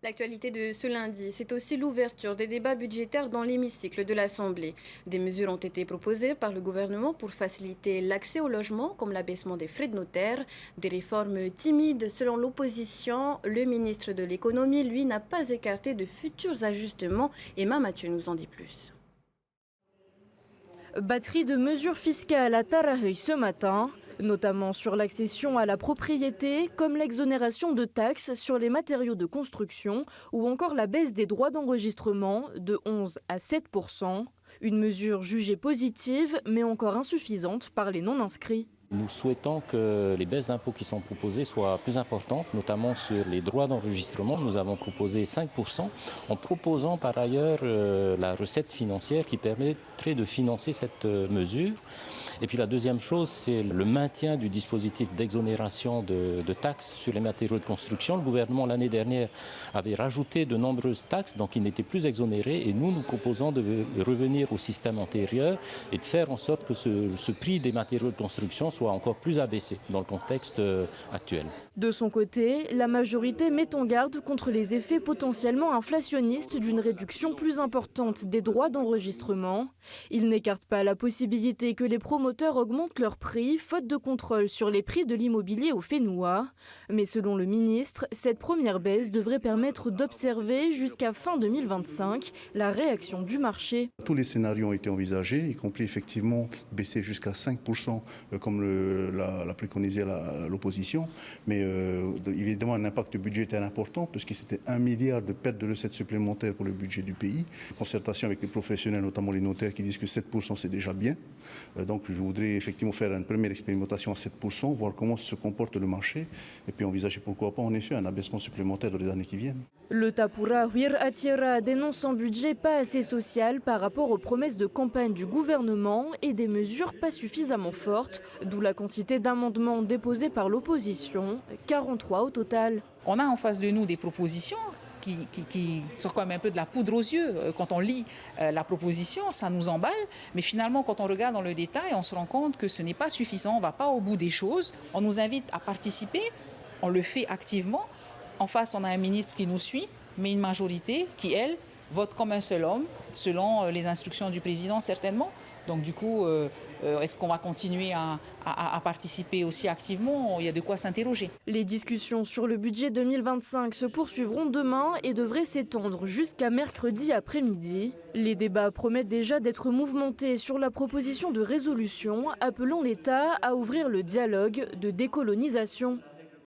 L'actualité de ce lundi, c'est aussi l'ouverture des débats budgétaires dans l'hémicycle de l'Assemblée. Des mesures ont été proposées par le gouvernement pour faciliter l'accès au logement, comme l'abaissement des frais de notaire. Des réformes timides selon l'opposition. Le ministre de l'économie, lui, n'a pas écarté de futurs ajustements. Emma Mathieu nous en dit plus. Batterie de mesures fiscales à Tarahui ce matin, notamment sur l'accession à la propriété, comme l'exonération de taxes sur les matériaux de construction ou encore la baisse des droits d'enregistrement de 11 à 7%. Une mesure jugée positive mais encore insuffisante par les non-inscrits. Nous souhaitons que les baisses d'impôts qui sont proposées soient plus importantes, notamment sur les droits d'enregistrement. Nous avons proposé 5%, en proposant par ailleurs la recette financière qui permettrait de financer cette mesure. Et puis la deuxième chose, c'est le maintien du dispositif d'exonération de taxes sur les matériaux de construction. Le gouvernement, l'année dernière, avait rajouté de nombreuses taxes, donc il n'était plus exonéré. Et nous proposons de revenir au système antérieur et de faire en sorte que ce prix des matériaux de construction soit encore plus abaissé dans le contexte actuel. De son côté, la majorité met en garde contre les effets potentiellement inflationnistes d'une réduction plus importante des droits d'enregistrement. Il n'écarte pas la possibilité que les promoteurs augmentent leurs prix, faute de contrôle sur les prix de l'immobilier au Fénois. Mais selon le ministre, cette première baisse devrait permettre d'observer jusqu'à fin 2025 la réaction du marché. Tous les scénarios ont été envisagés, y compris effectivement baisser jusqu'à 5% comme l'a préconisé l'opposition. Mais évidemment, un impact budgétaire important, puisque c'était 1 milliard de pertes de recettes supplémentaires pour le budget du pays. Concertation avec les professionnels, notamment les notaires, qui disent que 7% c'est déjà bien. Donc je voudrais effectivement faire une première expérimentation à 7%, voir comment se comporte le marché, et puis envisager pourquoi pas en effet un abaissement supplémentaire dans les années qui viennent. Le Tapura Huir Atiera dénonce un budget pas assez social par rapport aux promesses de campagne du gouvernement et des mesures pas suffisamment fortes, d'où la quantité d'amendements déposés par l'opposition, 43 au total. On a en face de nous des propositions qui sont comme un peu de la poudre aux yeux. Quand on lit la proposition, ça nous emballe. Mais finalement, quand on regarde dans le détail, on se rend compte que ce n'est pas suffisant. On ne va pas au bout des choses. On nous invite à participer. On le fait activement. En face, on a un ministre qui nous suit, mais une majorité qui, elle, vote comme un seul homme, selon les instructions du président certainement. Donc du coup, est-ce qu'on va continuer à participer aussi activement? Il y a de quoi s'interroger. Les discussions sur le budget 2025 se poursuivront demain et devraient s'étendre jusqu'à mercredi après-midi. Les débats promettent déjà d'être mouvementés sur la proposition de résolution appelant l'État à ouvrir le dialogue de décolonisation.